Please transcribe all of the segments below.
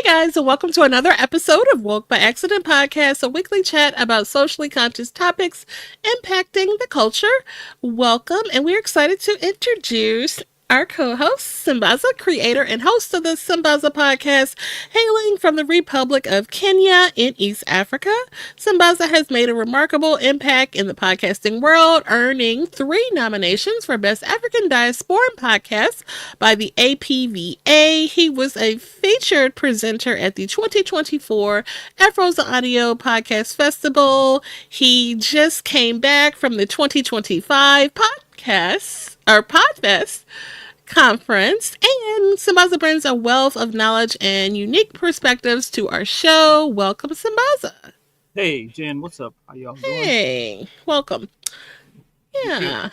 Hey guys, and welcome to another episode of Woke by Accident Podcast, a weekly chat about socially conscious topics impacting the culture. Welcome, and we're excited to introduce our co-host, Sambaza, creator and host of the Sambaza podcast, hailing from the Republic of Kenya in East Africa. Sambaza has made a remarkable impact in the podcasting world, earning 3 nominations for Best African Diasporan Podcast by the APVA. He was a featured presenter at the 2024 Afros Audio Podcast Festival. He just came back from the 2025 Podfest conference, and Sambaza brings a wealth of knowledge and unique perspectives to our show. Welcome, Sambaza. Hey, Jen, what's up? How y'all doing? Hey, welcome. Thank you. Yeah.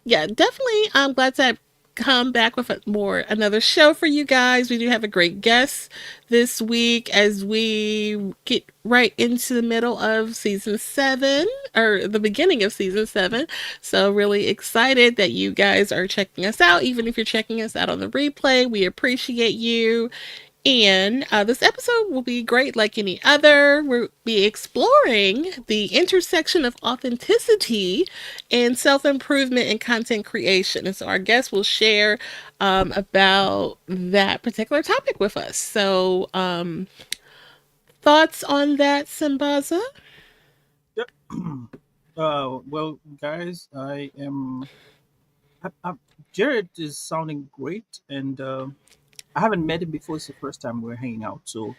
Yeah, definitely. I'm glad to come back with another show for you guys. We do have a great guest this week as we get right into the middle of season 7 or the beginning of season 7. So really excited that you guys are checking us out. Even if you're checking us out on the replay, we appreciate you. And this episode will be great like any other. We'll be exploring the intersection of authenticity and self improvement and content creation. And so our guest will share about that particular topic with us. So, thoughts on that, Sambaza? Yep. Well, guys, Jarratt is sounding great, and I haven't met him before. It's the first time we're hanging out. So,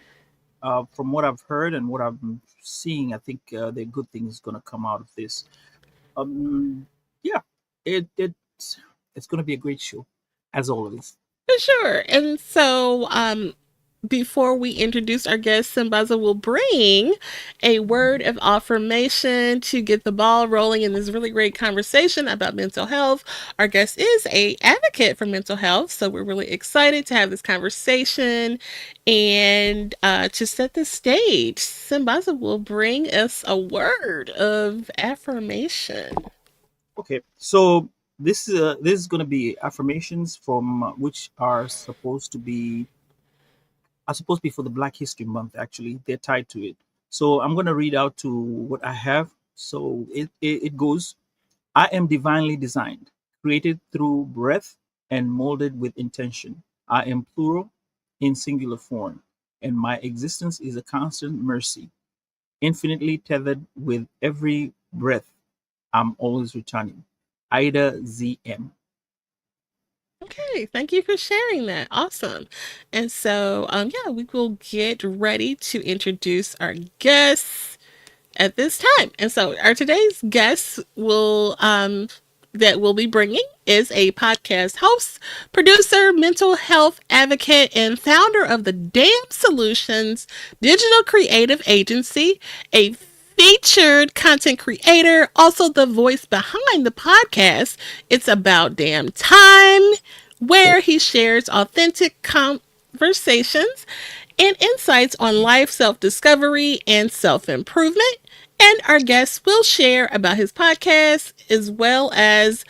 from what I've heard and what I've been seeing, I think there are good things going to come out of this. Um, yeah, it's going to be a great show, as always. For sure. And so, before we introduce our guest, Sambaza will bring a word of affirmation to get the ball rolling in this really great conversation about mental health. Our guest is a advocate for mental health, so we're really excited to have this conversation. And to set the stage, Sambaza will bring us a word of affirmation. Okay, so this is going to be affirmations from which are supposed to be for the Black History Month. Actually, they're tied to it. So I'm going to read out to what I have. So it goes: I am divinely designed, created through breath, and molded with intention. I am plural in singular form, and my existence is a constant mercy, infinitely tethered with every breath. I'm always returning. Ida ZM. Okay, thank you for sharing that. Awesome. And so, yeah, we will get ready to introduce our guests at this time. And so, our today's guest will that we'll be bringing is a podcast host, producer, mental health advocate, and founder of the Damn Solutions digital creative agency, a featured content creator, also the voice behind the podcast. It's About Damn Time, where he shares authentic conversations and insights on life, self discovery, and self improvement. And our guest will share about his podcast as well as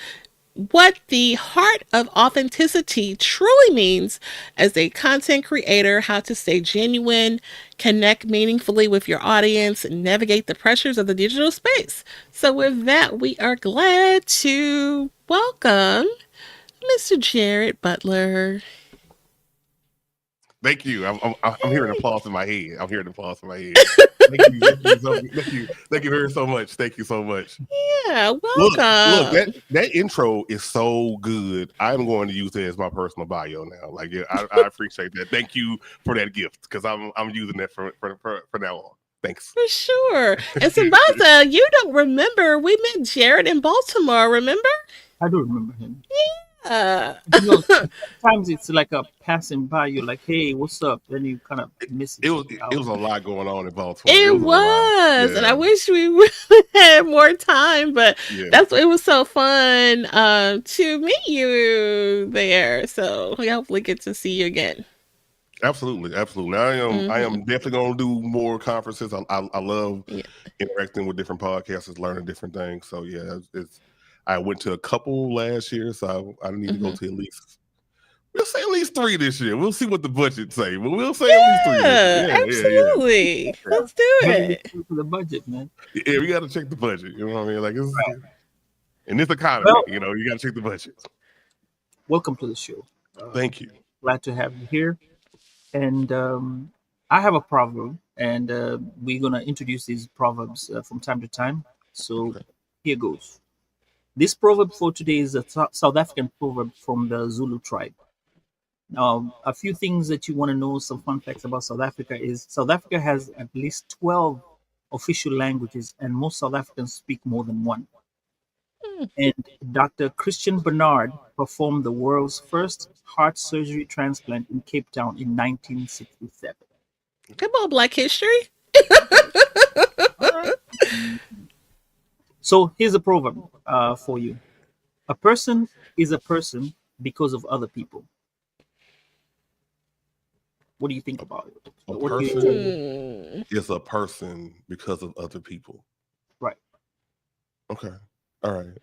what the heart of authenticity truly means as a content creator, how to stay genuine, connect meaningfully with your audience, and navigate the pressures of the digital space. So, with that, we are glad to welcome Mr. Jarratt Butler. Thank you. I'm hearing applause in my head. I'm hearing applause in my head. Thank you very so much. Thank you so much. Yeah, welcome. Look, that intro is so good. I'm going to use it as my personal bio now. Like, yeah, I appreciate that. Thank you for that gift because I'm using that for now on. Thanks. For sure. And Sambaza, you don't remember we met Jarratt in Baltimore, remember? I do remember him. Yeah. Sometimes it's like a passing by. You're like, "Hey, what's up?" Then you kind of miss it. It was a lot going on in Baltimore. It was. And I wish we would had more time, but it was so fun to meet you there. So we hopefully get to see you again. Absolutely. I am definitely going to do more conferences. I love interacting with different podcasters, learning different things. So yeah, I went to a couple last year, so I need to go to We'll say at least 3 this year. We'll see what the budget say, but we'll say at least 3 this year. Yeah, Yeah, yeah, yeah. absolutely. Yeah. Let's do Maybe we it. can for the budget, man. Yeah, we got to check the budget. You know what I mean? Like, in this economy, Well, you know, you got to check the budget. welcome to the show. Thank you. Glad to have you here. And I have a proverb, and we're gonna introduce these proverbs from time to time. So Okay. here goes. This proverb for today is a South African proverb from the Zulu tribe. Now, a few things that you want to know, some fun facts about South Africa is South Africa has at least 12 official languages, and most South Africans speak more than one. Mm. And Dr. Christian Barnard performed the world's first heart surgery transplant in Cape Town in 1967. Come on, Black History. Okay. All right. So here's a proverb for you. A person is a person because of other people. What do you think about it? A What do you person Hmm. is a person because of other people. Right. Okay. All right.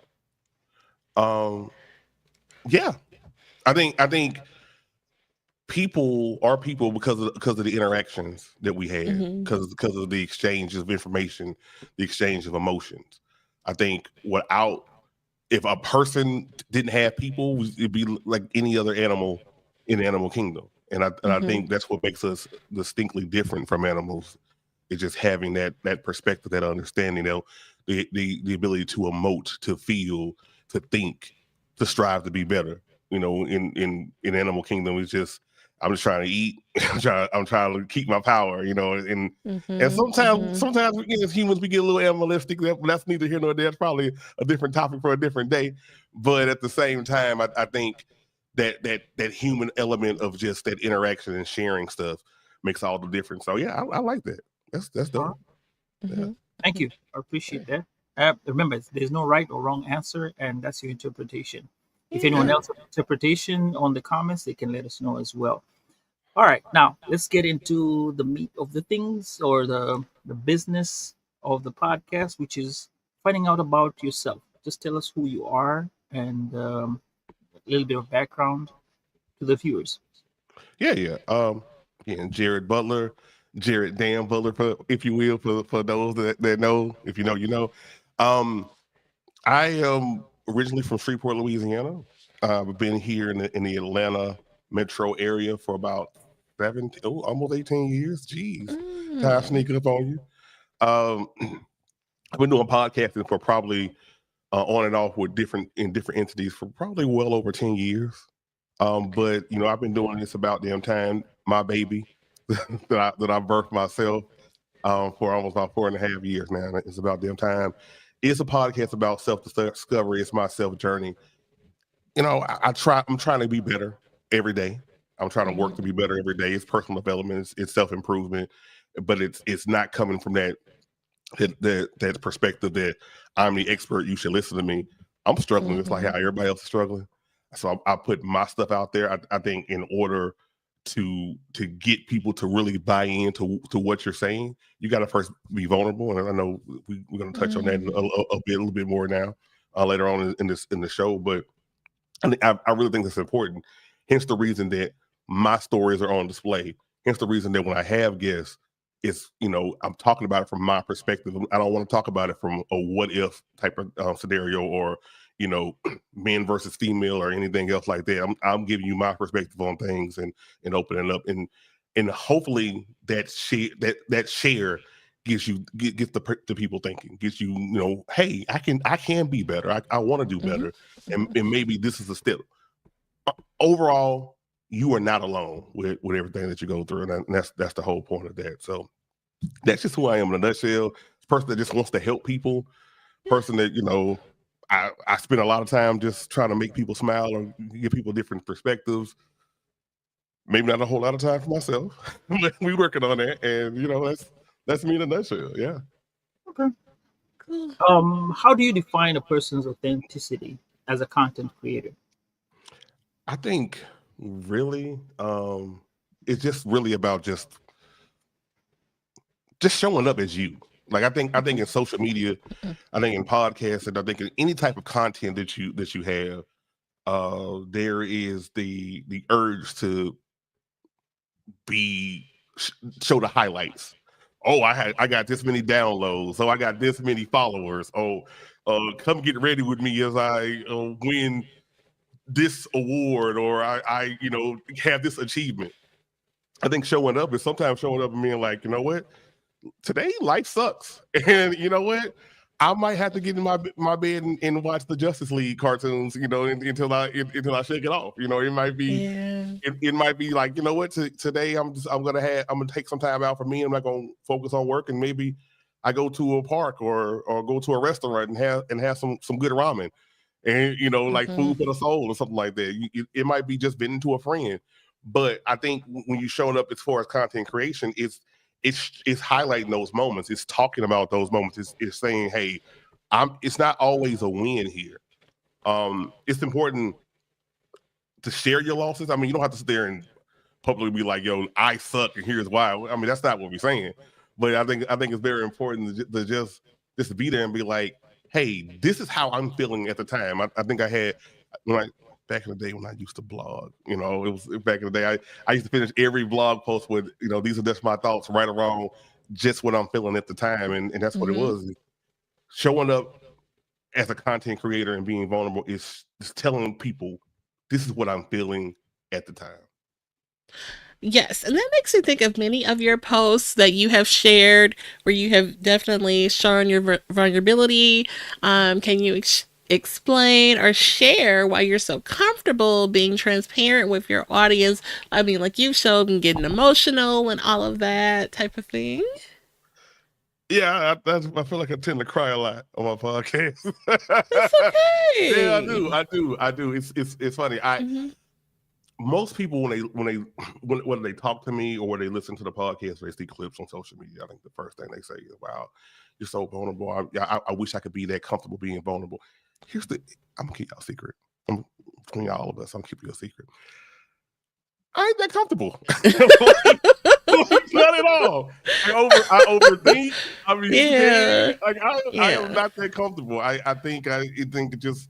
Yeah. I think people are people because of the interactions that we have, Mhm. because of the exchange of information, the exchange of emotions. I think without if a person didn't have people, it'd be like any other animal in the animal kingdom. And I Mhm. think that's what makes us distinctly different from animals. It's just having that perspective, that understanding, the ability to emote, to feel, to think, to strive to be better. You know, in animal kingdom, it's just I'm just trying to eat. I'm trying to keep my power. You know, and Mhm. sometimes Mhm. sometimes as humans we get a little animalistic. That's neither here nor there. That's probably a different topic for a different day. But at the same time, I think that human element of just that interaction and sharing stuff makes all the difference. So yeah, I like that. That's All right. dope. Yeah. Mhm. Thank you. I Yeah. appreciate that. Remember, there's no right or wrong answer, and that's your interpretation. If anyone Yeah. else has interpretation on the comments, they can let us know as well. All right, now let's get into the meat of the things or the business of the podcast, which is finding out about yourself. Just tell us who you are and a little bit of background to the viewers. Yeah. Again, Jarratt Butler, Jarratt Dan Butler, if you will, for those that know. If you know, you know. Um, I am originally from Shreveport, Louisiana. I've been here in the Atlanta metro area for about almost 18 years. Jeez, time Mm. sneaking up on you. Um, I've been doing podcasting for probably on and off with different entities for probably well over 10 years. But you know, I've been doing this about damn time. My baby that I birthed myself for almost about 4.5 years now. It's about damn time. It's a podcast about self discovery. It's my self journey. You know, I'm trying to be better every day. I'm trying to work Mhm. to be better every day. It's personal development. It's self improvement, but it's not coming from that perspective that I'm the expert. You should listen to me. I'm struggling. It's like how Mhm. everybody else is struggling. So I put my stuff out there. I think in order to get people to really buy into to what you're saying, you got to first be vulnerable. And I know we're going to touch on that Mhm. a little bit more now later on in the show. But I really think that's important. Hence the reason that my stories are on display. Hence the reason that when I have guests, it's I'm talking about it from my perspective. I don't want to talk about it from a what if type of scenario or men versus female or anything else like that. I'm giving you my perspective on things and opening up and hopefully that share gets the people thinking, gets hey, I can be better. I want to do Mhm. better, and maybe this is a step. Overall, you are not alone with everything that you go through, and that's the whole point of that. So that's just who I am in a nutshell. Person that just wants to help people. Person that I spend a lot of time just trying to make people smile or give people different perspectives. Maybe not a whole lot of time for myself, but we working on that, and that's me in a nutshell. Yeah. Okay. Cool. How do you define a person's authenticity as a content creator? I think really, it's just really about just showing up as you. Like I think in social media, I think in podcasts, and I think in any type of content that you have, There is the urge to be show the highlights. Oh, I got this many downloads. Oh, I got this many followers. Oh, come get ready with me as I win this award, or I have this achievement. I think showing up is sometimes showing up and being like, you know what, today life sucks, and you know what, I might have to get in my bed and watch the Justice League cartoons, until I shake it off. It might be Yeah. it might be like, you know what, today I'm gonna take some time out for me. I'm not gonna focus on work, and maybe I go to a park or go to a restaurant and have some good ramen, and like Mm-hmm. food for the soul or something like that. It might be just venting to a friend, but I think when you're showing up as far as content creation, it's highlighting those moments. It's talking about those moments. It's saying, hey, it's not always a win here. It's important to share your losses. I mean, you don't have to sit there and publicly be like, yo, I suck and here's why. I mean, that's not what we're saying. But I think it's very important to just be there and be like, hey, this is how I'm feeling at the time. I think I had when I back in the day when I used to blog, it was back in the day. I used to finish every blog post with, these are just my thoughts, right or wrong, just what I'm feeling at the time. And that's what it Mm-hmm. was. Showing up as a content creator and being vulnerable is telling people this is what I'm feeling at the time. Yes, and that makes me think of many of your posts that you have shared where you have definitely shown your vulnerability. Can you explain or share why you're so comfortable being transparent with your audience? I mean, like you've shown getting emotional and all of that type of thing. Yeah, I feel like I tend to cry a lot on my podcast. That's Yeah, I okay. do. I do. It's funny. I Hmm. Most people when they talk to me or when they listen to the podcast or they see clips on social media, I think the first thing they say is, "Wow, you're so vulnerable. I wish I could be that comfortable being vulnerable." Here's the I'm gonna keep y'all a secret. I'm between all of us. I'm keeping you a secret. I ain't that comfortable. like, not at all. I overthink. I be Yeah. scared. Like I am Yeah. not that comfortable. I think it's just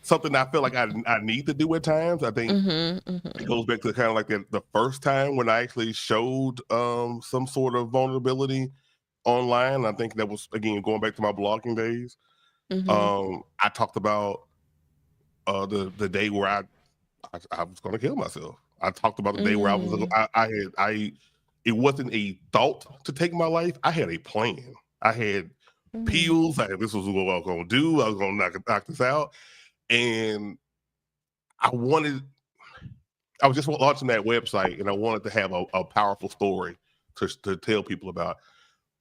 something I feel like I need to do at times. I think Hmm. it Hmm. goes back to kind of like the first time when I actually showed some sort of vulnerability online. I think that was again going back to my blogging days. Hmm. I talked about the day where I was going to kill myself. I talked about the day where Mm. I it wasn't a thought to take my life. I had a plan. I had Mm. pills. This was what I was going to do. I was going to knock this out, and I wanted. I was just launching that website, and I wanted to have a powerful story to tell people about.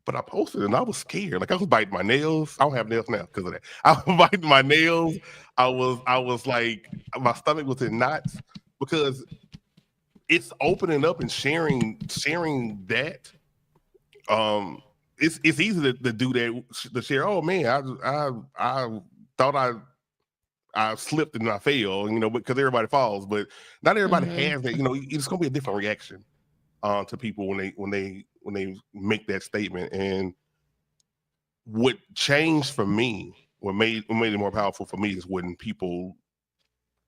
But I posted, and I was scared. Like I was biting my nails. I don't have nails now because of that. I was biting my nails. I was like, my stomach was in knots because it's opening up and sharing that. Um, it's easy to do that, to share. Oh man, I thought I slipped and I fell, because everybody falls, but not everybody Hmm. has that. It's going to be a different reaction to people when they make that statement. And what changed for me, what made it more powerful for me, is when people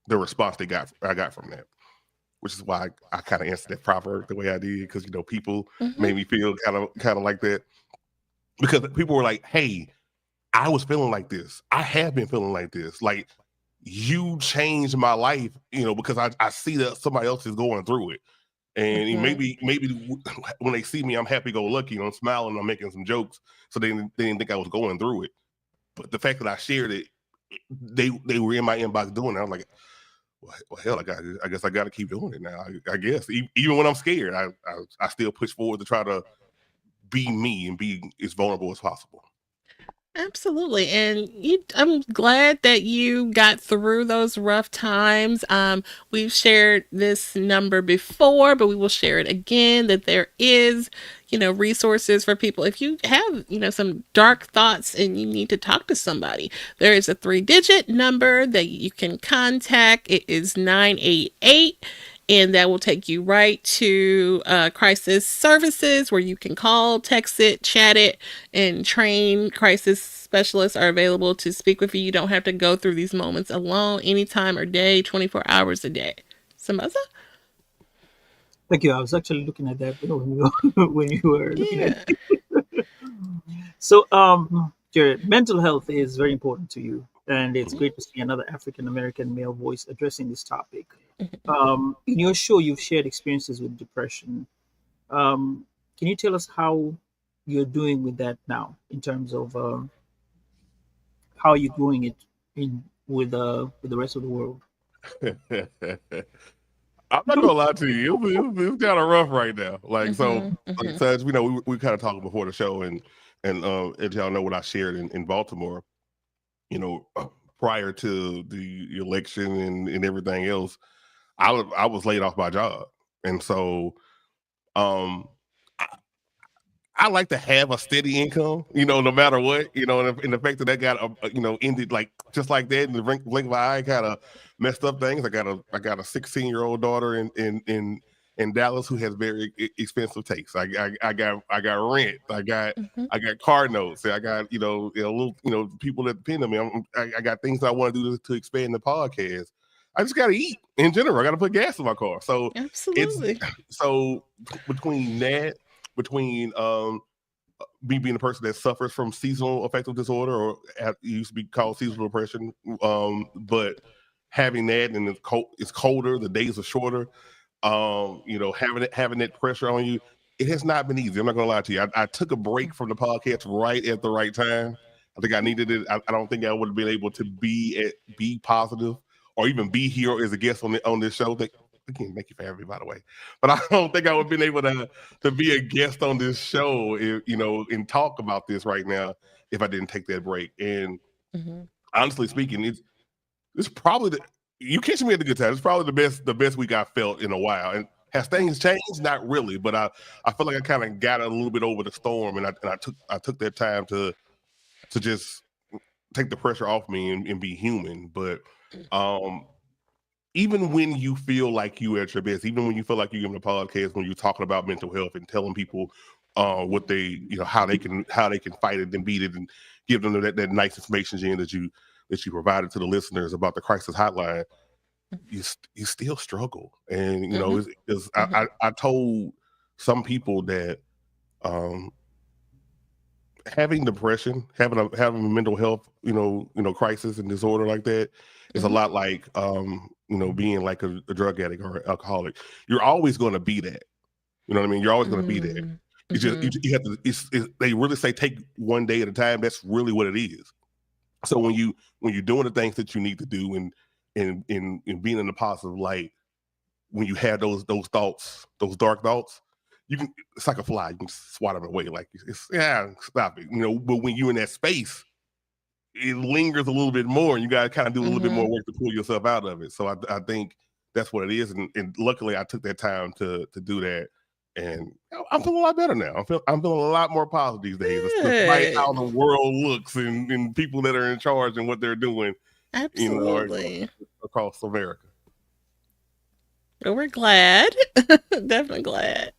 the response I got from that, which is why I kind of answered that proverb the way I did, because people Hmm. made me feel kind of like that, because people were like, "Hey, I was feeling like this. I have been feeling like this. Like you changed my life, because I see that somebody else is going through it." And Hmm. maybe when they see me, I'm happy go lucky, I'm smiling, I'm making some jokes, so they didn't think I was going through it. But the fact that I shared it, they were in my inbox doing it. I'm like, well hell, I guess I got to keep doing it now. I guess even when I'm scared, I still push forward to try to be me and be as vulnerable as possible. Absolutely. And I'm glad that you got through those rough times. We've shared this number before, but we will share it again that there is, resources for people. If you have, some dark thoughts and you need to talk to somebody, there is a 3-digit number that you can contact. It is 988. and that will take you right to crisis services where you can call, text it, chat it, and train crisis specialists are available to speak with you. You don't have to go through these moments alone anytime or day, 24 hours a day. Sambaza? Thank you. I was actually looking at that when when you were looking at Yeah. it. So, Jared, mental health is very important to you, and it's great to see another African American male voice addressing this topic. In your show, you've shared experiences with depression. Um, can you tell us how you're doing with that now, in terms of how you're doing it in with the rest of the world? I'm not gonna lie to you. It's kind of rough right now. Like so, Mhm. like Mhm. so as we know, we kind of talked before the show, and as y'all know what I shared in Baltimore. You know, prior to the election and everything else, I was laid off my job, and so um I like to have a steady income, no matter what, and the fact that got, ended like just like that in the blink of an eye kind of messed up things. I got a 16-year-old daughter in Dallas who has very expensive tastes. I got rent. Mhm. I got car notes. I got little people that depend on me. I got things I want to do to expand the podcast. I just got to eat in general. I got to put gas in my car. So it's Absolutely. so between that between me being a person that suffers from seasonal affective disorder, or it used to be called seasonal depression, but having that, and it's colder, the days are shorter, having that pressure on you, it has not been easy. I'm not gonna lie to you. I took a break from the podcast right at the right time. I think I needed it. I don't think I would have been able to be positive or even be here as a guest on this show. That again, thank you for having me, by the way. But I don't think I would have been able to be a guest on this show, if, and talk about this right now if I didn't take that break. And Mhm. honestly speaking, it's probably you catch me at the good time. It's probably the best week I felt in a while. And has things changed? Not really, but I feel like I kind of got a little bit over the storm, and I took that time to just take the pressure off me and be human. But um, even when you feel like you at your best, even when you feel like you're giving a podcast, when you're talking about mental health and telling people what they, how they can fight it and beat it, and give them that nice information, Jen, that you provided to the listeners about the crisis hotline, you still struggle. And Mhm. Mhm. I told some people that um, having depression, having a mental health, crisis and disorder like that is a Mhm. lot like being like a drug addict or alcoholic. You're always going to be that. You know what I mean? You're always going to be that. Mhm. It's just Mhm. you have to. They really say take one day at a time. That's really what it is. So when you're doing the things that you need to do, and being in the positive light, when you have those thoughts, those dark thoughts, you can it's like a fly, you can swat them away. Like yeah, stop it. But when you're in that space, it lingers a little bit more, and you got to kind of do a little bit more Mhm. work to pull yourself out of it. So I think that's what it is, and luckily I took that time to do that, and I'm feeling a lot better now. I'm feeling a lot more positive these days, despite how Good. the world looks and people that are in charge and what they're doing, Absolutely. across America. Well, we're glad. Definitely glad.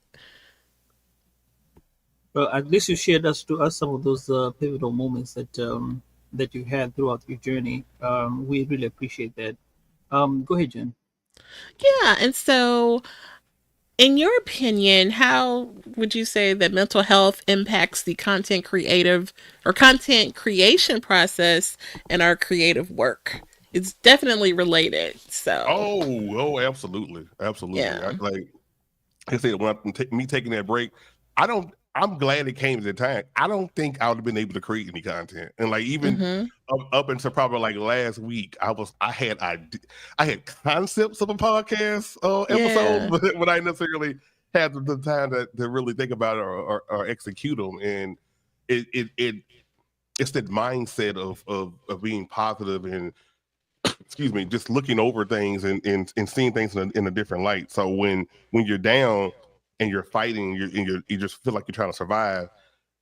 Well, at least you shared to us some of those pivotal moments that you had throughout your journey. We really appreciate that. Go ahead, Jen. Yeah. And so, in your opinion, how would you say that mental health impacts the content creative or content creation process and our creative work? It's definitely related. So, Oh, absolutely, absolutely. yeah. Like I said, when me taking that break, I don't. I'm glad it came at the time. I don't think I would have been able to create any content, and like even Mhm. up until probably like last week, I had concepts of a podcast episode, Yeah. but I necessarily had the time to really think about it or execute them. And it it's that mindset of being positive and excuse me, just looking over things and seeing things in a different light. So when you're down and you're fighting, you just feel like you're trying to survive.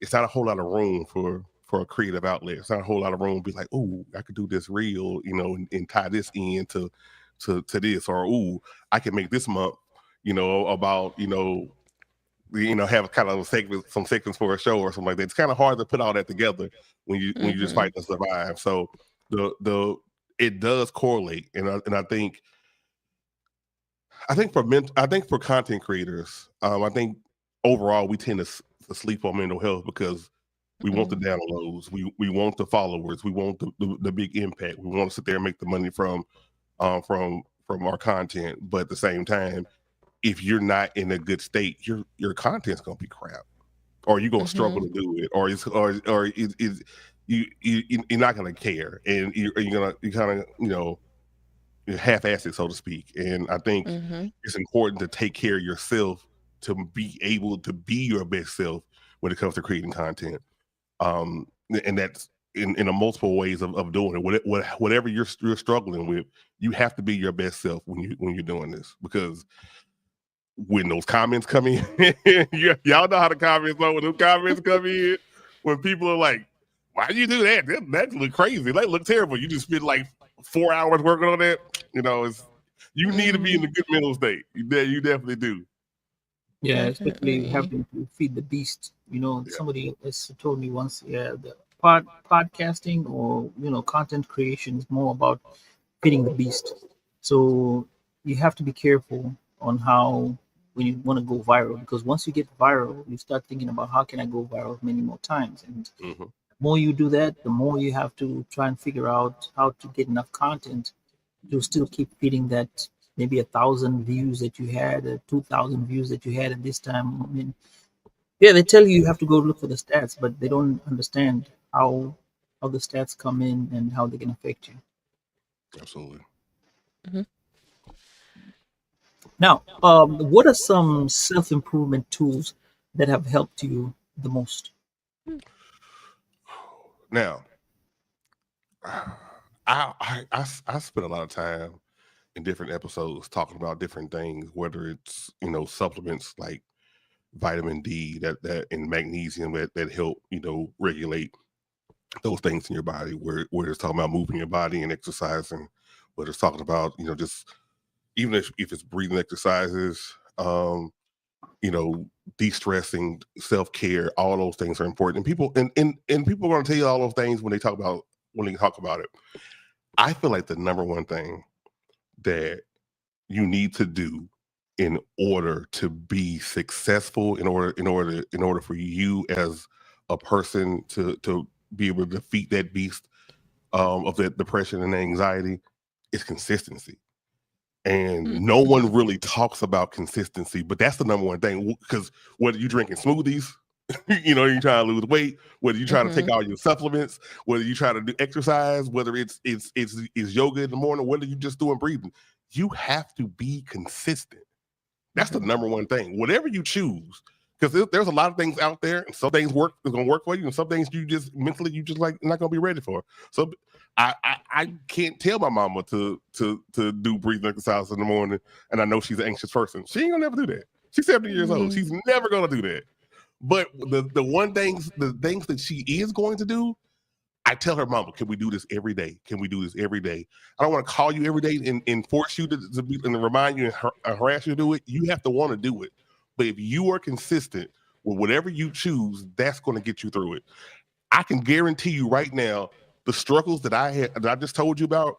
It's not a whole lot of room for a creative outlet. It's not a whole lot of room to be like, oh, I could do this real, and tie this in to this, or ooh, I can make this month, about have a kind of a segment, some segments for a show or something like that. It's kind of hard to put all that together when you just Mm-hmm. fight to survive. So the it does correlate, and I think for content creators, I think overall we tend to sleep on mental health because we want the Mm-hmm. downloads, we want the followers, we want the big impact, we want to sit there and make the money from our content. But at the same time, if you're not in a good state, your content's gonna be crap, or you're gonna struggle Mm-hmm. to do it, or you're not gonna care, and you kind of half-ass it, so to speak. And I think Mm-hmm. it's important to take care of yourself to be able to be your best self when it comes to creating content. Um, and that's in a multiple ways of doing it. Whatever you're struggling with, you have to be your best self when you're doing this, because when those comments come in, y'all know how the comments are. When those comments come in, when people are like, "Why do you do that? That look crazy. That look terrible." You just spend like 4 hours working on that. You need to be in Mm-hmm. a good mental state. You definitely do. Yeah, especially Definitely. having to feed the beast. Yeah. Somebody has told me once, yeah, the podcasting or content creation is more about feeding the beast. So you have to be careful on how when you want to go viral, because once you get viral, you start thinking about how can I go viral many more times, and Hmm. the more you do that, the more you have to try and figure out how to get enough content to still keep feeding that maybe 1,000 views that you had, 2,000 views that you had at this time. I mean, yeah, they tell you have to go look for the stats, but they don't understand how the stats come in and how they can affect you. Absolutely. Mm-hmm. Now, what are some self improvement tools that have helped you the most? Now, I spent a lot of time in different episodes talking about different things, whether it's supplements like vitamin D that and magnesium that help regulate those things in your body. Where it's talking about moving your body and exercising, whether it's talking about just even if it's breathing exercises, you know, de-stressing, self-care, all those things are important. And people are going to tell you all those things when they talk about it. I feel like the number one thing that you need to do in order to be successful, in order for you as a person to be able to defeat that beast of that depression and anxiety, is consistency. And Mm-hmm. no one really talks about consistency, but that's the number one thing. Because whether you're drinking smoothies, you're trying to lose weight, whether you're trying to take Mm-hmm. all your supplements, whether you try to do exercise, whether it's yoga in the morning, whether you're just doing breathing, you have to be consistent. That's the Mm-hmm. number one thing. Whatever you choose, because there's a lot of things out there, and some things is gonna work for you, and some things you just mentally you just like not gonna be ready for. So I can't tell my mama to do breathing exercise in the morning, and I know she's an anxious person. She ain't gonna never do that. She's 70 years old. She's never gonna do that. But the things that she is going to do, I tell her, Mama, can we do this every day? Can we do this every day? I don't want to call you every day and force you to be, and remind you and harass you to do it. You have to want to do it. But if you are consistent with whatever you choose, that's going to get you through it. I can guarantee you right now, the struggles that I just told you about,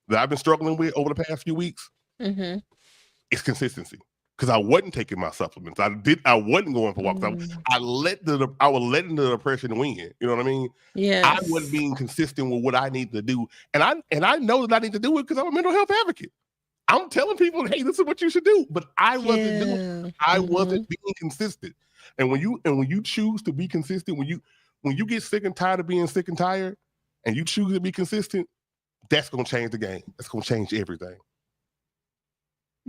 that I've been struggling with over the past few weeks, Mm-hmm. it's consistency. Because I wasn't taking my supplements. I wasn't going for walks. Mm. I was letting the depression win. You know what I mean? I wasn't Yes. being consistent with what I need to do. And I know that I need to do it because I'm a mental health advocate. I'm telling people, hey, this is what you should do. But I wasn't doing it. Yeah. I Mm-hmm. wasn't being consistent. And when you choose to be consistent, when you get sick and tired of being sick and tired, and you choose to be consistent, that's gonna change the game. That's gonna change everything.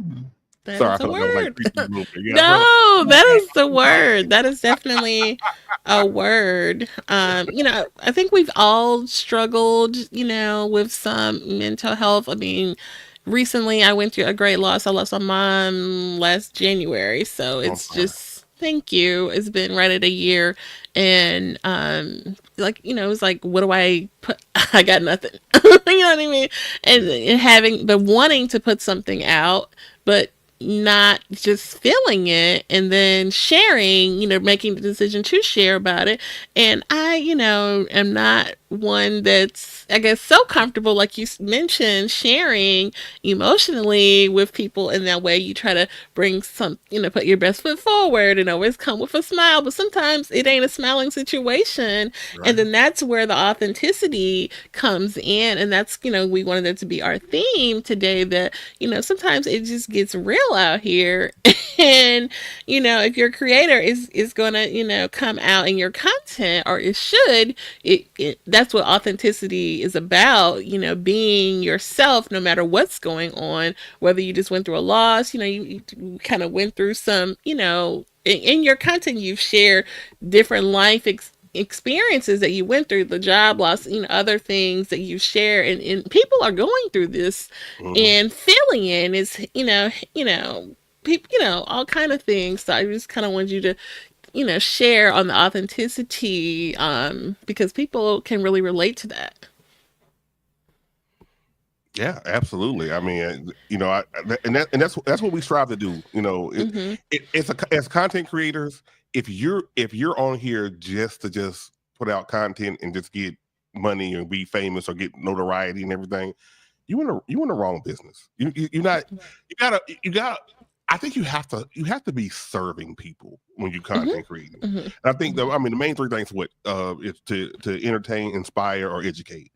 Mhm. That Sorry, I is a feel like I was like word. preaching a little bit. Yeah, bro. No, that is the word. That is definitely a word. I think we've all struggled, with some mental health. I mean, recently I went through a great loss. I lost my mom last January. So I'm it's sorry. just Thank you. It's been right at a year, and like it was like, what do I put? I got nothing. You know what I mean? Yeah. And having the wanting to put something out, but not just feeling it, and then sharing. Making the decision to share about it. And I, am not one that's, I guess, so comfortable, like you mentioned, sharing emotionally with people in that way. You try to bring some, put your best foot forward and always come with a smile, but sometimes it ain't a smiling situation. And Right. then that's where the authenticity comes in. And that's, we wanted that to be our theme today, that, sometimes it just gets real out here. And, if your creator is going to, come out in your content, or it should, that's what authenticity is about, being yourself no matter what's going on, whether you just went through a loss, you kind of went through some, in your content, you've shared different experiences that you went through, the job loss, other things that you share, and people are going through this Hmm. and feeling it, and it's, people, all kind of things. So I just kind of want you to, share on the authenticity, because people can really relate to that. Yeah, absolutely. I mean, and that's what we strive to do. Mm-hmm. As content creators, if you're on here just put out content and just get money or be famous or get notoriety and everything, you in the wrong business. You're not. You gotta. I think you have to be serving people when you content creating. Mm-hmm. And I think the main three things is to entertain, inspire, or educate.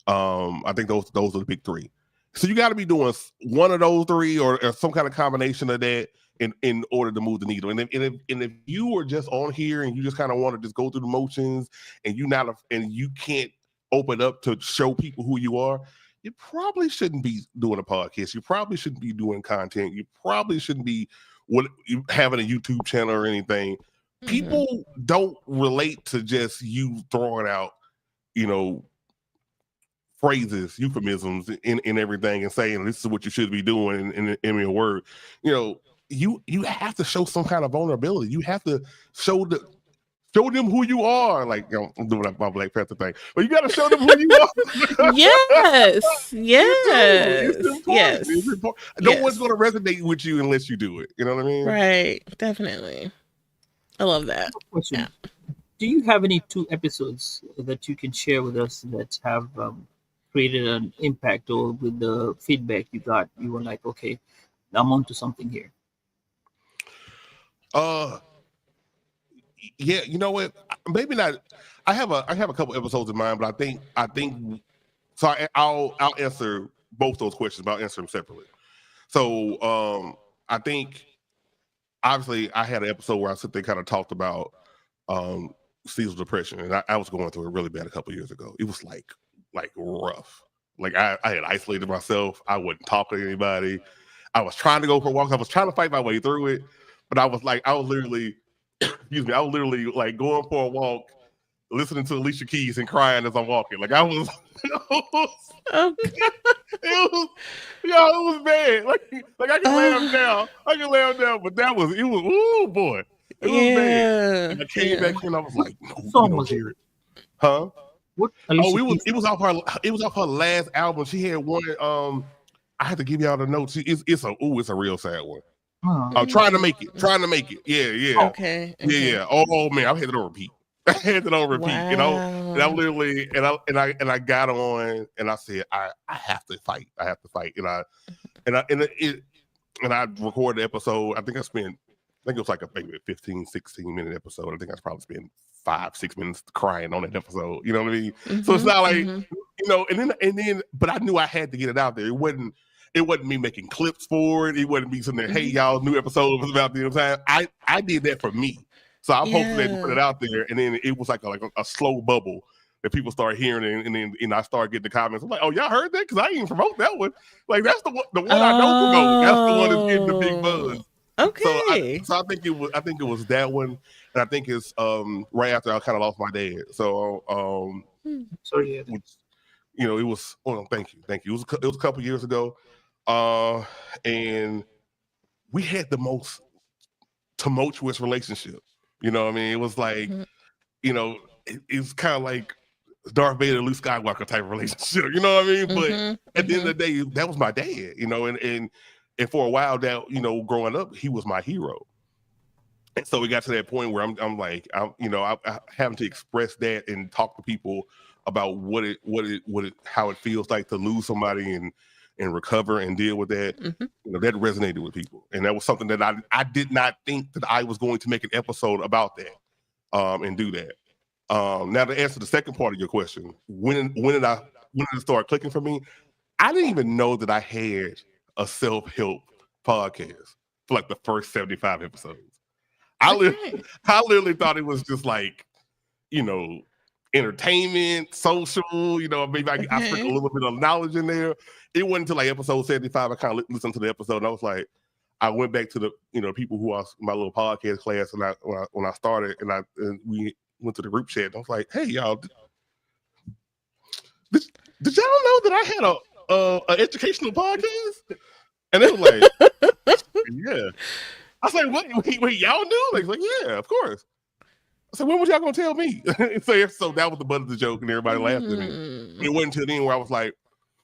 I think those are the big three. So you got to be doing one of those three, or some kind of combination of that in order to move the needle. And if you are just on here and you just kind of want to just go through the motions, and you can't open up to show people who you are, you probably shouldn't be doing a podcast. You probably shouldn't be doing content. You probably shouldn't be having a YouTube channel or anything. Mm-hmm. People don't relate to just you throwing out, you know, phrases, euphemisms, in everything, and saying this is what you should be doing in your word. You know, you have to show some kind of vulnerability. You have to show the show them who you are. Like, I'm doing my Black Panther thing, but you got to show them who you are. Yes, You do. It's yes, important. It's yes, important. No one's yes. going to resonate with you unless you do it. You know what I mean? Right, definitely. I love that. Yeah. Question: do you have any two episodes that you can share with us that have created an impact, or with the feedback you got, you were like, okay, I'm onto something here? Uh, yeah. You know what? Maybe not. I have a couple episodes in mind, but I think so. I'll answer both those questions, but I'll answer them separately. So I think obviously I had an episode where I sit there kind of talked about um seasonal depression, and I was going through it really bad a couple years ago. It was like rough. Like I had isolated myself. I wouldn't talk to anybody. I was trying to go for walks. I was trying to fight my way through it, but I was literally, excuse me, I was literally like going for a walk, listening to Alicia Keys and crying as I'm walking. Like I was, Oh, it was, yeah, it was bad. Like I can laugh uh, now. I can laugh now, but it was, ooh boy, it was bad. yeah, And I came back yeah. in, I was What like, no, song was it? Jared, huh? What Oh, Alicia it was Keys it song? was off her last album. She had one. I had to give y'all the notes. It's a real sad one. Uh, Oh, Mm. trying to make it. Yeah, yeah, oh, Okay, yeah, okay. yeah. Oh man, I had it on repeat. I had it on repeat. And I Wow. literally and I got on and I said I have to fight. I have to fight. And I recorded the episode. I think it was like a maybe a 15, 16 minute episode. I think I probably spent 5, 6 minutes crying on that episode. You know what I mean? So it's Mm-hmm. not like, Mm-hmm. and then, but I knew I had to get it out there. It wasn't me making clips for it. It wasn't me sitting there, hey, Mm-hmm. y'all, new episode was about the time. I did that for me. So I posted that and put Yeah. it out there. And then it was like a slow bubble that people start hearing it. And then I start getting the comments. I'm like, oh, y'all heard that? Because I didn't even promote that one. Like, that's the one I don't promote. That's the one that's getting the big buzz. Oh. So I Okay. so I think it was that one, and I think it's right after I kind of lost my dad. So Hmm. sorry to hear that. which, it was, oh no, thank you. It was a couple years ago, and we had the most tumultuous relationship. You know what I mean? It was like, Mhm. it's kind of like Darth Vader, Luke Skywalker type of relationship. You know what I mean? But Mhm. at the end Mhm. of the day, that was my dad. And for a while, that growing up, he was my hero. And so we got to that point where I'm having to express that and talk to people about how it feels like to lose somebody and recover and deal with that. Mhm. That resonated with people, and that was something that I did not think that I was going to make an episode about that, and do that. Now to answer the second part of your question, when did it start clicking for me? I didn't even know that I had a self-help podcast for like the first 75 episodes. I li- Okay. I literally thought it was just like, you know, entertainment, social, maybe I sprinkle a Okay. little bit of knowledge in there. It wasn't until like episode 75 I kind of listened to the episode, and I was like, I went back to the people who was my little podcast class, and when I started, and we went to the group chat, and I was like, hey y'all, did, did y'all know that I had a educational podcast? And they were like, yeah. I was like, wait, y'all knew? Like, yeah, of course. I said, when was y'all gonna tell me? So that was the butt of the joke, and everybody laughed at me. Mm. It wasn't until then where I was like,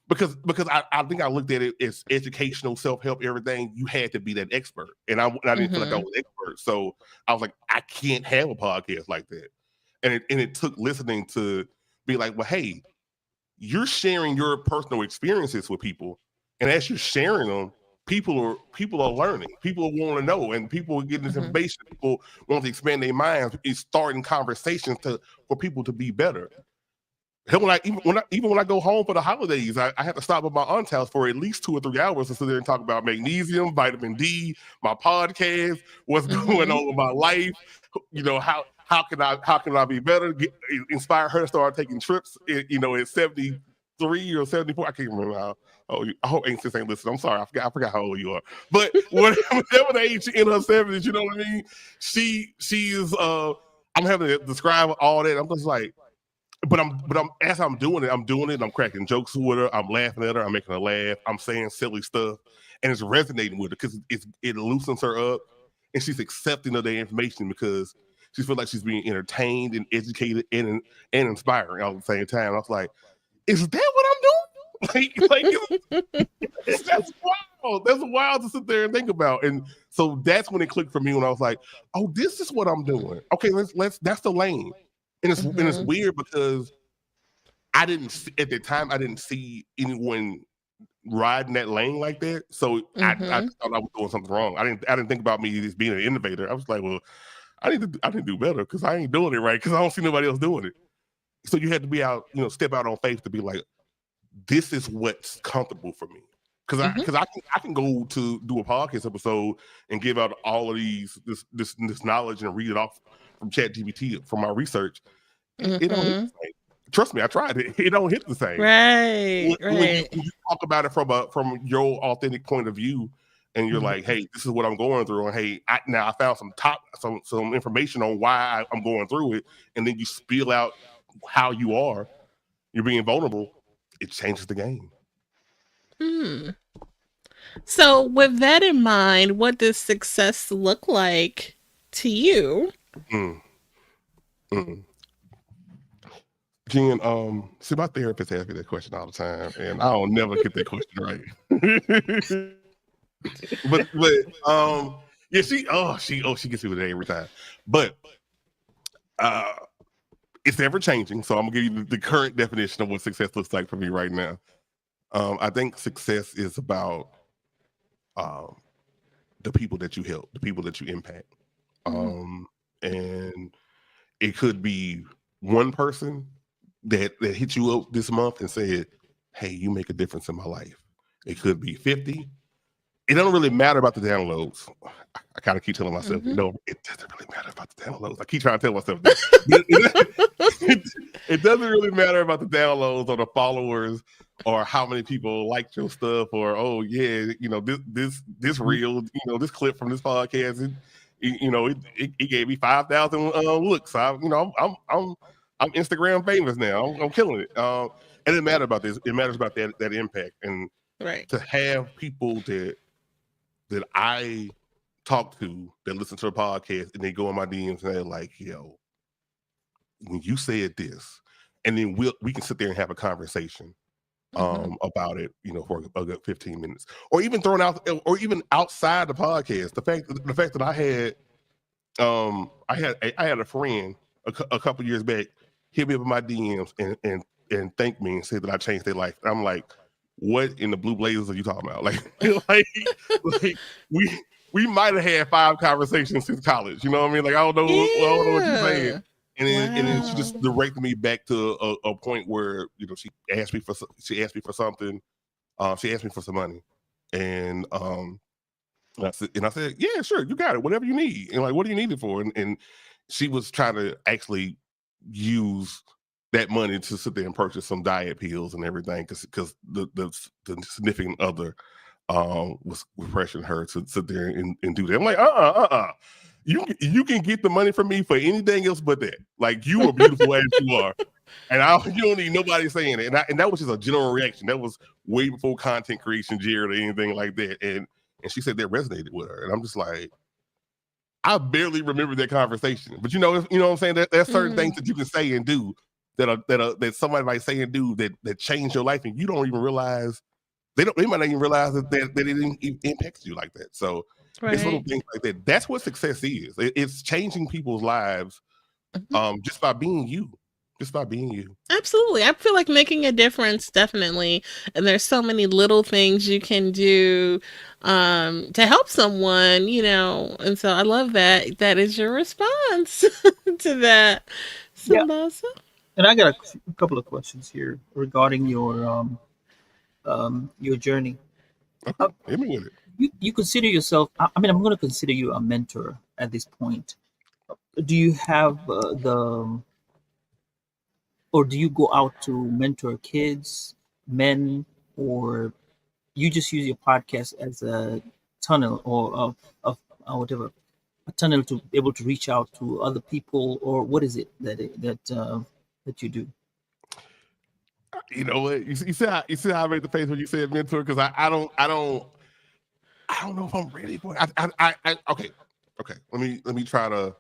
because I think I looked at it as educational, self-help, everything. You had to be that expert, and I didn't feel like I Mhm. was expert. So I was like, I can't have a podcast like that. And it took listening to be like, well, hey, you're sharing your personal experiences with people, and as you're sharing them, people are learning, people want to know, and people are getting this Mhm. information. People want to expand their minds. It's starting conversations for people to be better. Hell, even when I go home for the holidays, I have to stop at my aunt's house for at least 2 or 3 hours to sit there and talk about magnesium, vitamin D, my podcast, what's going Mhm. on with my life. How can I be better? Inspire her to start taking trips. At 73 or 74, I can't remember how. Oh, I hope Ain't Sis ain't listening. I'm sorry, I forgot how old you are. But whatever the age in her 70s, you know what I mean. She is. I'm having to describe all that. I'm just like, but I'm as I'm doing it, I'm cracking jokes with her, I'm laughing at her, I'm making her laugh, I'm saying silly stuff, and it's resonating with her because it loosens her up, and she's accepting of the information because she feels like she's being entertained and educated and inspiring all at the same time. I was like, is that what I'm doing? That's wild. That's wild to sit there and think about. And so that's when it clicked for me when I was like, oh, this is what I'm doing. Okay, let's that's the lane. And it's Mhm. weird because at the time I didn't see anyone riding that lane like that. So I Mhm. just thought I was doing something wrong. I didn't think about me as being an innovator. I was like, well, I need to do better because I ain't doing it right because I don't see nobody else doing it. So you had to be out, step out on faith to be like, this is what's comfortable for me. Because I Mhm. because I can go to do a podcast episode and give out all of this knowledge and read it off from ChatGPT from my research. It don't hit the Mhm. same. Trust me, I tried it. It don't hit the same. Right. When you Right. when you talk about it from your authentic point of view, and you're like, hey, this is what I'm going through, and hey, I found some information on why I'm going through it, and then you spill out how you are, you're being vulnerable. It changes the game. Hmm. So, with that in mind, what does success look like to you? Mm, mm. Jen, see, my therapist asks me that question all the time, and I don't never get that question right. but yeah, she gets me with it every time. But uh, it's ever changing. So I'm gonna give you the current definition of what success looks like for me right now. I think success is about um, the people that you help, the people that you impact, Mhm. and it could be one person that hit you up this month and said, "Hey, you make a difference in my life." It could be 50. It don't really matter about the downloads. I kind of keep telling myself, Mhm. it doesn't really matter about the downloads. I keep trying to tell myself that. It doesn't really matter about the downloads or the followers or how many people liked your stuff or oh yeah, this reel, this clip from this podcast, it gave me 5,000 looks. I'm Instagram famous now. I'm killing it. And it matters about this. It matters about that impact and Right. to have people that I talk to that listen to the podcast and they go in my DMs and they're like, yo, when you said this, and then we can sit there and have a conversation about it, for a good 15 minutes, or even throwing out, or even outside the podcast. The fact that I had a friend a couple years back hit me up in my DMs and thank me and say that I changed their life. And I'm like, what in the blue blazers are you talking about? Like we might have had 5 conversations since college. You know what I mean? Like I don't know what you're saying. Yeah. And then she just Wow. directed me back to a point where she asked me for something. She asked me for some money, and I said, yeah, sure, you got it, whatever you need. And like, what do you need it for? And she was trying to actually use that money to sit there and purchase some diet pills and everything, because the significant other was pressuring her to sit there and do that. I'm like, you can get the money from me for anything else but that. Like, you are beautiful as you are. And you don't need nobody saying it. And that was just a general reaction. That was way before content creation, Jarratt, or anything like that. And she said that resonated with her. And I'm just like, I barely remember that conversation. But you know what I'm saying? There's certain things that you can say and do that somebody might say and do that change your life, and you don't even realize they might not even realize that it didn't impact you like that. So it's little Right. things like that. That's what success is. It's changing people's lives just by being you. Just by being you. Absolutely. I feel like making a difference, definitely. And there's so many little things you can do to help someone, And so I love that. That is your response to that, Yeah, Sambaza. and I got a couple of questions here regarding your journey. Okay, Uh, hit me with it. you consider yourself? I mean, I'm going to consider you a mentor at this point. Do you have or do you go out to mentor kids, men, or you just use your podcast as a tunnel or of whatever, a tunnel to be able to reach out to other people, or what is it that you do? You know what? You see how I made the face when you said mentor, because I don't know if I'm ready for it. Okay. Let me try to.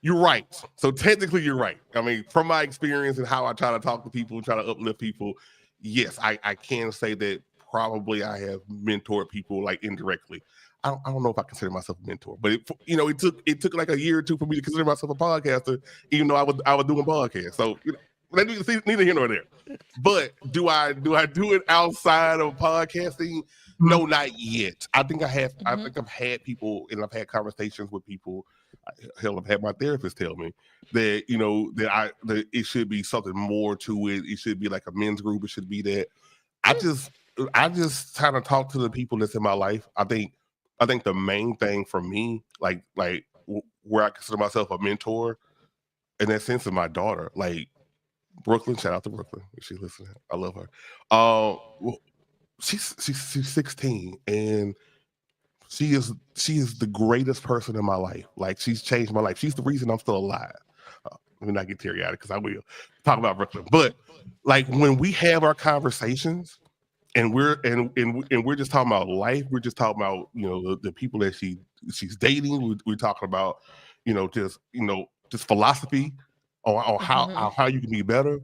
You're right. So technically, you're right. I mean, from my experience and how I try to talk to people and try to uplift people, yes, I can say that probably I have mentored people, like, indirectly. I don't know if I consider myself a mentor, but it took like a year or two for me to consider myself a podcaster, even though I was doing podcasts. So neither here nor there. But do I do it outside of podcasting? Mhm. No, not yet. I think I have. I Hmm. think I've had people and I've had conversations with people. Hell, I've had my therapist tell me that that it should be something more to it. It should be like a men's group. It should be that. I just kind of talk to the people that's in my life. I think the main thing for me, where I consider myself a mentor in that sense, is my daughter. Like, Brooklyn, shout out to Brooklyn if she's listening. I love her. Well, she's 16, and she is the greatest person in my life. Like, she's changed my life. She's the reason I'm still alive. Let me not get teary eyed, because I will talk about Brooklyn. But like, when we have our conversations and we're just talking about life, we're just talking about the people that she's dating. We're talking about just philosophy on Hmm. how you can be better.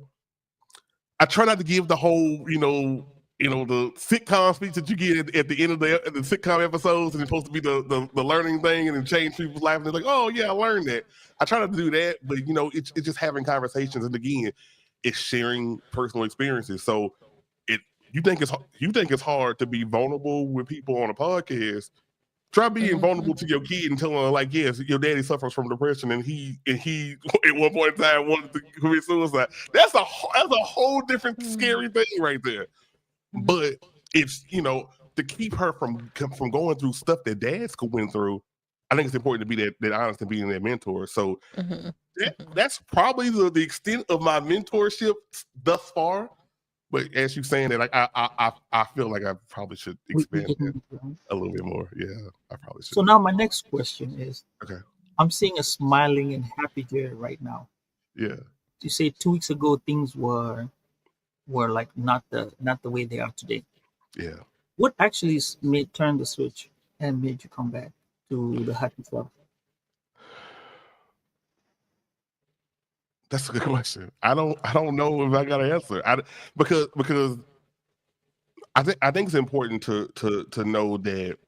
I try not to give the whole, the sitcom speech that you get at the end of the sitcom episodes, and it's supposed to be the learning thing and then change people's lives. And they're like, oh yeah, I learned that. I try not to do that, but it's just having conversations, and again, it's sharing personal experiences. So it you think it's hard to be vulnerable with people on a podcast. Try being Hmm. vulnerable to your kid and telling her, like, yes, your daddy suffers from depression, and he at one point in time wanted to commit suicide. That's a whole different scary thing right there. Hmm. But it's to keep her from going through stuff that dad's going through. I think it's important to be that honest and being that mentor. So Hmm. that's probably the extent of my mentorship thus far. But as you saying that, like, I feel like I probably should We expand get that into. a little bit more. Yeah, I probably So should. now my next question is: Okay. I'm seeing a smiling and happy Jared right now. Yeah. You say 2 weeks ago things were like not the way they are today. Yeah. What actually made turn the switch? and made you come back to the happy self? That's a good question. I don't know if I got an answer. Because I think it's important to know that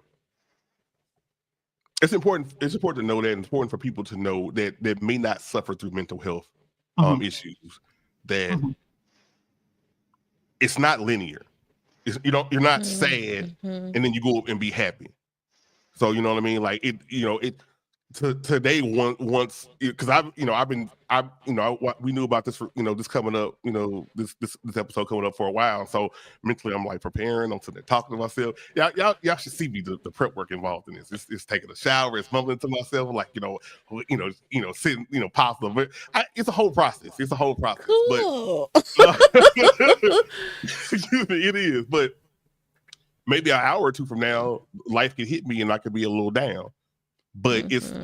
it's important. It's important to know that, and it's important for people to know that may not suffer through mental health Mhm, issues. That mhm, it's not linear. You're not sad Mm-hmm. and then you go up and be happy. So you know what I mean? Like today once because we knew about this this coming up this episode coming up for a while. So mentally I'm like preparing. I'm sitting there talking to myself. Y'all should see me the prep work involved in this. It's taking a shower. It's mumbling to myself like sitting positive. But it's a whole process. It's a whole process. But Cool. it is. But maybe an hour or two from now, life could hit me and I could be a little down. But Mm-hmm.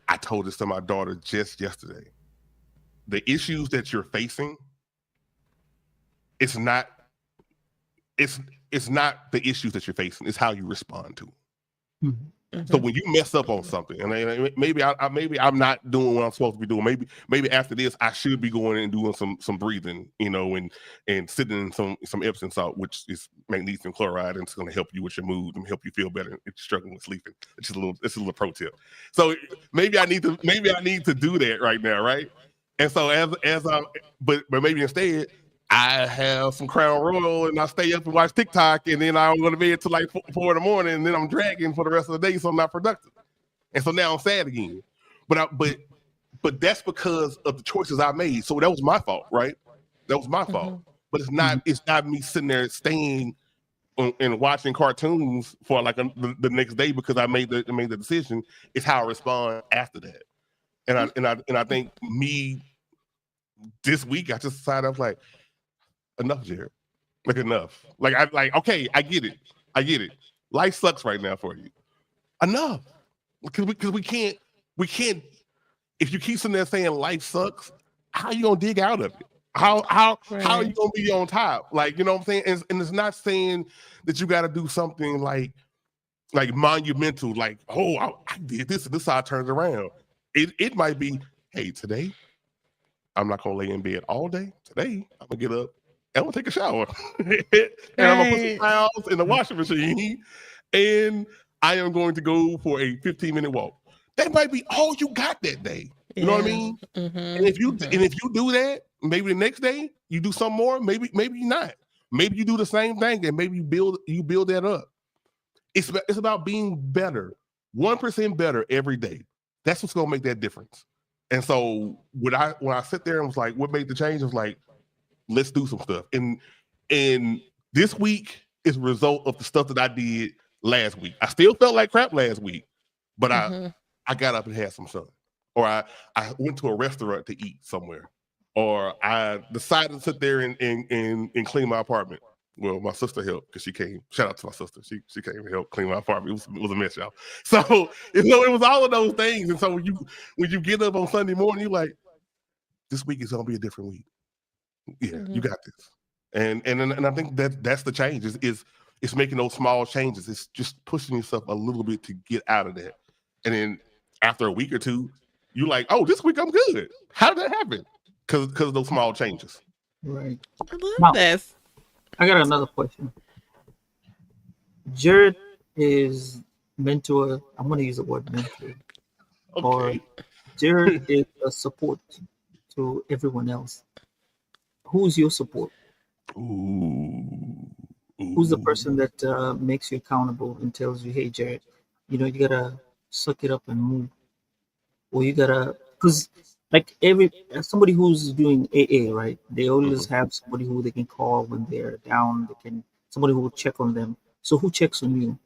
I told this to my daughter just yesterday. The issues that you're facing, it's not not the issues that you're facing, it's how you respond to them. mhm. So when you mess up on something, and maybe I'm not doing what I'm supposed to be doing. Maybe after this I should be going and doing some breathing, and sitting in some Epsom salt, which is magnesium chloride, and it's going to help you with your mood and help you feel better if you're struggling with sleeping. It's a little pro tip. So maybe I need to do that right now, right? And so as I but maybe instead I have some Crown Royal and I stay up and watch TikTok, and then I go to bed till like 4 in the morning, and then I'm dragging for the rest of the day, so I'm not productive. And so now I'm sad again. But that's because of the choices I made. So that was my fault, right? That was my fault. Mm-hmm. But Mhm. it's not me sitting there staying and watching cartoons for like the next day because I made the decision. It's how I respond after that. And I think me this week I just decided I was like, enough, Jared. Like enough. Okay, I get it. I get it. Life sucks right now for you. Enough. Because we can't if you keep sitting there saying life sucks, how you gonna dig out of it? How are you Right. gonna be on top? Like, you know what I'm saying? And it's not saying that you gotta do something like monumental, like, oh, I did this and this how I turned around. It might be, hey, today I'm not gonna lay in bed all day. Today I'm gonna get up and I'm gonna take a shower. And I'm gonna put some Right. towels in the washing machine and I am going to go for a 15-minute walk. That might be all you got that day. You know what I Yeah. mean? And Mm-hmm. if you Mm-hmm. and if you do that, maybe the next day you do some more, maybe not. Maybe you do the same thing and maybe you build that up. It's about being better, 1% better every day. That's what's gonna make that difference. And so when I sit there and was like, what made the change? I was like, let's do some stuff. And this week is a result of the stuff that I did last week. I still felt like crap last week, but Mm-hmm. I got up and had some fun. Or I went to a restaurant to eat somewhere. Or I decided to sit there and clean my apartment. Well, my sister helped because she came. Shout out to my sister. She came and helped clean my apartment. It was a mess, y'all. So it was all of those things. And so when you get up on Sunday morning, you're like, this week is gonna be a different week. Yeah, you Mm-hmm. got this. And I think that's the change is it's making those small changes. It's just pushing yourself a little bit to get out of that. And then after a week or two, you're like, oh, this week I'm good. How did that happen? Because of those small changes. Right. I love Now, this. I got another question. Jared is mentor. I'm going to use the word mentor. Or Okay. Jared is a support to everyone else. Who's your support? Ooh. Who's the Ooh. person that makes you accountable and tells you, hey, Jared, you gotta suck it up and move, or you gotta, because like every somebody who's doing AA, right? They always Mhm. have somebody who they can call when they're down. They can somebody who will check on them. So who checks on you?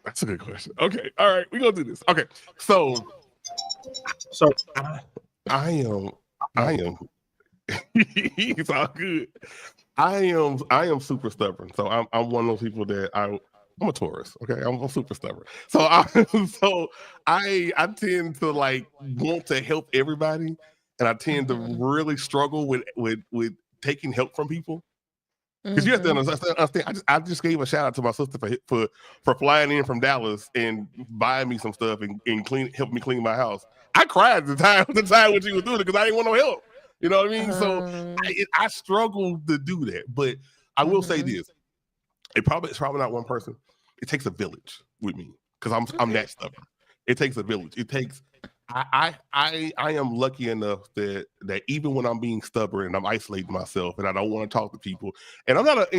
That's a good question. Okay. All right. We're gonna do this. Okay. So So I I am yeah, I am it's all good. I am super stubborn. So I'm one of those people that I'm a Taurus. Okay, I'm super stubborn. So I tend to like want to help everybody, and I tend to Mm-hmm. really struggle with taking help from people. Because you have to Mm-hmm. understand. I just gave a shout out to my sister for flying in from Dallas and buying me some stuff and help me clean my house. I cried at the time when she was doing it because I didn't want no help. You know what I mean? So I struggle to do that. But I will say Mm-hmm. this: it's probably not one person. It takes a village with me because I'm Okay. that stubborn. It takes a village. It takes. I am lucky enough that even when I'm being stubborn and I'm isolating myself and I don't want to talk to people and I'm not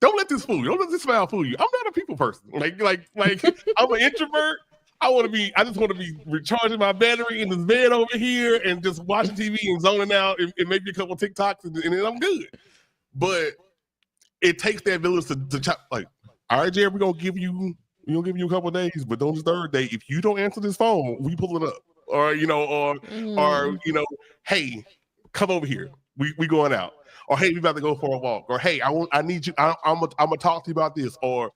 don't let this fool you. Don't let this smile fool you. I'm not a people person. Like I'm an introvert. I just want to be recharging my battery in this bed over here and just watching TV and zoning out and maybe a couple TikToks and then I'm good. But it takes that village to chop. Like, all right, Jerry, we're gonna give you a couple of days, but on the third day, if you don't answer this phone, we pull it up, or or Mm-hmm. hey, come over here, we going out, or hey, we about to go for a walk, or hey, I need you, I'm gonna talk to you about this, or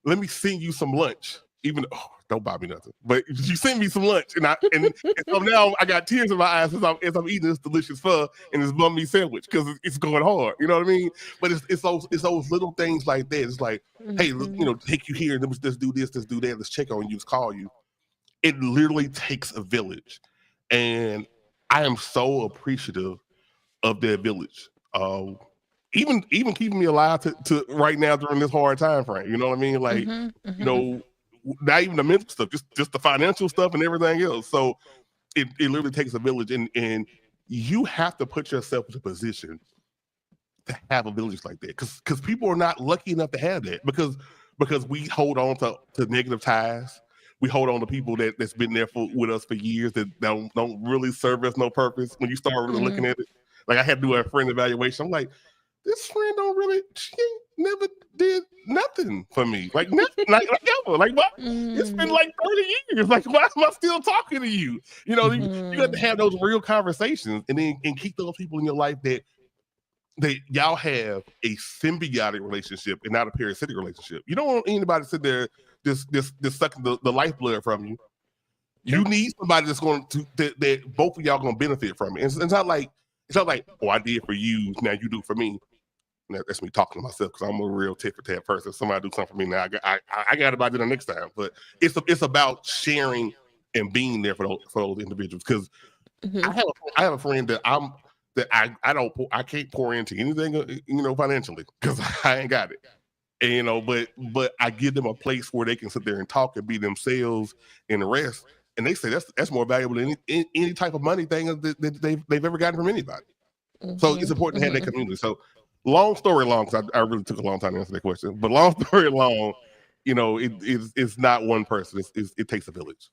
let me send you some lunch. Even don't buy me nothing, but you send me some lunch, and so now I got tears in my eyes as I'm eating this delicious pho and this bun me sandwich because it's going hard. You know what I mean? But it's those little things like that. It's like, hey, take you here, let's do this, let's do that, let's check on you, let's call you. It literally takes a village, and I am so appreciative of their village. Even keeping me alive to right now during this hard time frame. You know what I mean? Like, Mm-hmm. you Mm-hmm. know, not even the mental stuff, just the financial stuff and everything else. So it literally takes a village, and you have to put yourself in a position to have a village like that, because people are not lucky enough to have that because we hold on to negative ties. We hold on to people that's been there with us for years that don't really serve us no purpose. When you start really looking at it, like I had to do a friend evaluation. I'm like, this friend don't really, she ain't never did nothing for me. Like nothing, like ever. Like what? It's been Mm-hmm. like 30 years. Like why am I still talking to you? You got to Mm-hmm. have those real conversations and keep those people in your life that y'all have a symbiotic relationship and not a parasitic relationship. You don't want anybody to sit there this sucking the lifeblood from you. You True. need somebody that's going to that both of y'all going to benefit from it. It's not like oh, I did for you, now you do for me. That's me talking to myself because I'm a real tit for tat person. If somebody do something for me now, I got about it the next time. But it's about sharing and being there for those individuals. Because Mm-hmm. I have a friend that I can't pour into anything financially because I ain't got it. And, but I give them a place where they can sit there and talk and be themselves and rest. And they say that's more valuable than any type of money thing that they've ever gotten from anybody. So it's important to have that Mm-hmm. community. So long story long, because I really took a long time to answer that question. But long story long, it's not one person. It takes a village.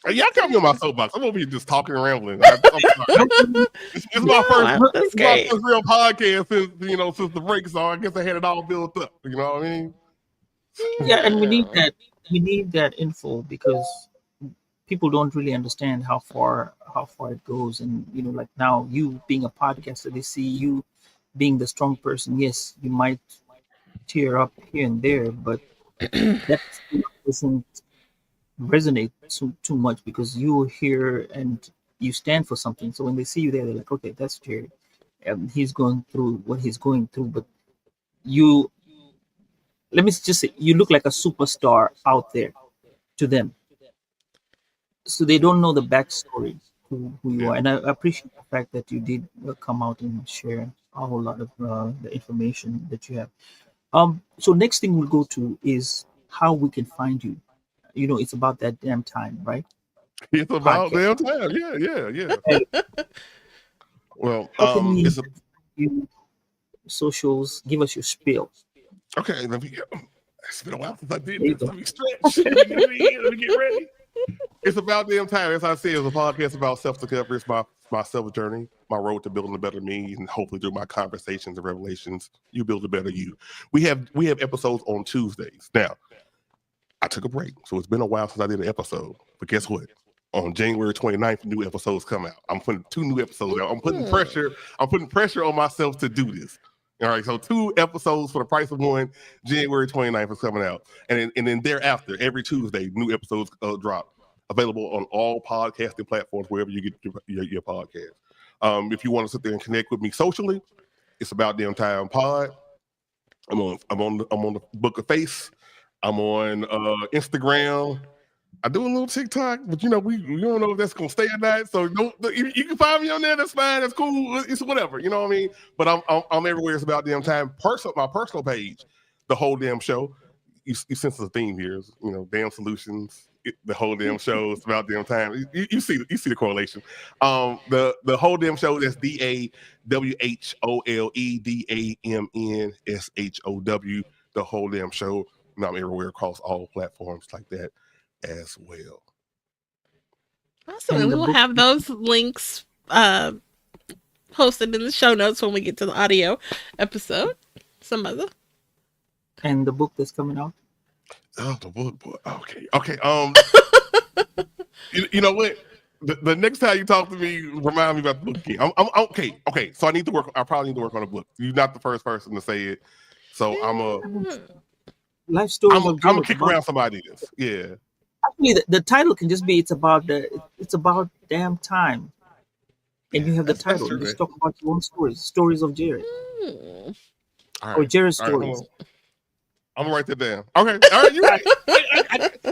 Y'all got me on my Okay. soapbox. I'm over here just talking and rambling. I'm sorry. This is my first. No, This that's is my great. first real podcast since the break. So I guess I had it all built up. You know what I mean? Yeah, and we need Yeah. that. We need that info because people don't really understand how far it goes. And like now, you being a podcaster, they see you being the strong person. Yes, you might tear up here and there, but that still doesn't resonate too much because you here and you stand for something. So when they see you there, they're like, okay, that's Jerry. He's going through what he's going through, but you, let me just say, you look like a superstar out there to them. So they don't know the backstory who you Yeah. are. And I appreciate the fact that you did come out and share a whole lot of the information that you have. So next thing we'll go to is how we can find you. It's about that damn time, right? It's about Podcast. damn time. Yeah, yeah, yeah. Hey, Well, how can we it's a find you? Socials? Give us your spiel. okay. It's been a while since I did There you this. go. Let me stretch. Let me get it in. Let me get ready. It's about damn time. As I said, it's a podcast about self-discovery. It's my self-journey, my road to building a better me, and hopefully through my conversations and revelations, you build a better you. We have episodes on Tuesdays. Now, I took a break, so it's been a while since I did an episode. But guess what? On January 29th, new episodes come out. I'm putting 2 new episodes out. I'm putting Hmm. pressure. I'm putting pressure on myself to do this. All right, so 2 episodes for the price of one. January 29th is coming out, and then thereafter, every Tuesday, new episodes drop. Available on all podcasting platforms wherever you get your podcast. If you want to sit there and connect with me socially, It's About Damn Time Pod. I'm on the Book of Face. I'm on Instagram. I do a little TikTok, but we don't know if that's gonna stay or not. So you can find me on there. That's fine. That's cool. It's whatever. You know what I mean? But I'm everywhere. It's About Damn Time. My personal page, the whole damn show. You sense the theme here. Damn solutions. The whole damn show. It's About Damn Time. You see the correlation. The whole damn show. That's DAWHOLEDAMNSHOW. The whole damn show. And I'm everywhere across all platforms like that as well. Awesome. And we will have those links posted in the show notes when we get to the audio episode. Sambaza. And the book that's coming out. Oh, the book. Okay. You know what? The next time you talk to me, remind me about the book again. I'm okay. So I probably need to work on a book. You're not the first person to say it. So Life stories. I'm gonna kick around some ideas. Yeah. Actually, the title can just be it's about damn time, and you have the title. You just talk about your own stories of Jarratt, or Jarratt's stories. I'm gonna write that down. Okay, all right, you're right.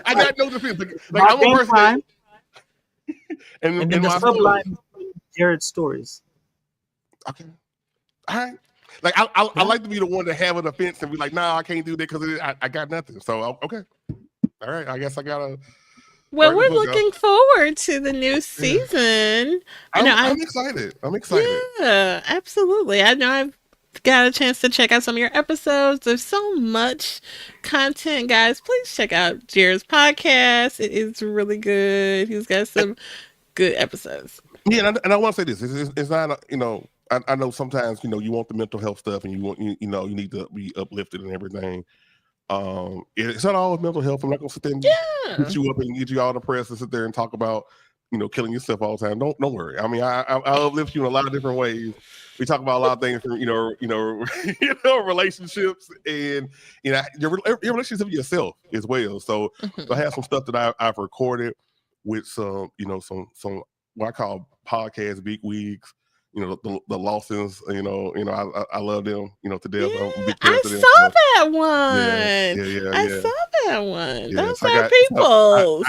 I got no defense. Like I'm a person. And then the subline, Jarratt's stories. Okay, all right. Like I like to be the one to have an offense and be like, nah, I can't do that because I got nothing. So okay. All right, I guess I gotta. Well, we're looking forward to the new season. I'm excited. Yeah, absolutely. I know I've got a chance to check out some of your episodes. There's so much content, guys. Please check out Jarratt's podcast. It is really good. He's got some good episodes. Yeah, and I want to say this. It's not, I know sometimes, you want the mental health stuff and you need to be uplifted and everything. It's not always mental health. I'm not gonna sit there and get you up and get you all depressed and sit there and talk about killing yourself all the time. Don't worry. I mean, I uplift you in a lot of different ways. We talk about a lot of things from relationships and your relationship with yourself as well. So I have some stuff that I've recorded with some what I call podcast big wigs. The Lawsons, I love them, to death. Yeah, I'm a big fan I of them. saw that one. I saw that one. Yeah, those are people.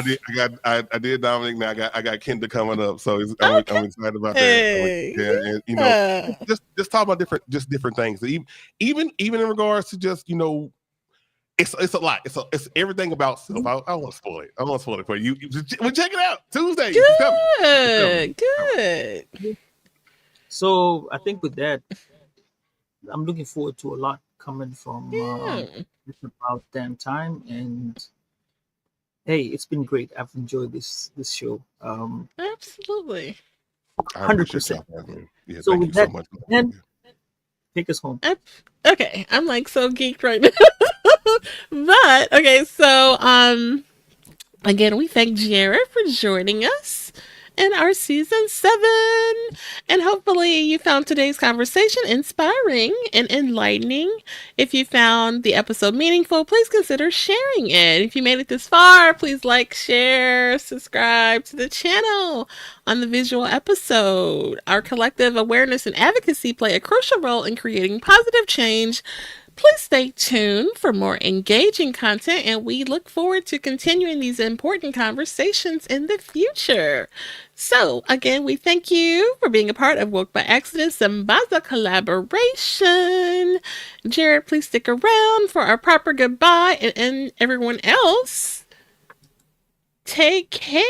I did Dominic. Now I got Kendra coming up, so I'm excited about that. Yeah, and just talk about different things. Even in regards to just it's a lot. It's everything about self. I don't want to spoil it. I don't want to spoil it for you. Well, check it out Tuesday. Good. So I think with that, I'm looking forward to a lot coming from It's About Damn Time. And hey, it's been great. I've enjoyed this show. Absolutely. 100%. Yeah, so with that, so then take us home. Okay, I'm like so geeked right now. But okay, so again, we thank Jarratt for joining us in our season 7, and hopefully you found today's conversation inspiring and enlightening. If you found the episode meaningful, please consider sharing it. If you made it this far, please like, share, subscribe to the channel. On the visual episode, our collective awareness and advocacy play a crucial role in creating positive change. Please stay tuned for more engaging content, and we look forward to continuing these important conversations in the future. So, again, we thank you for being a part of Woke by Accident Sambaza collaboration. Jarratt, please stick around for our proper goodbye, and everyone else, take care.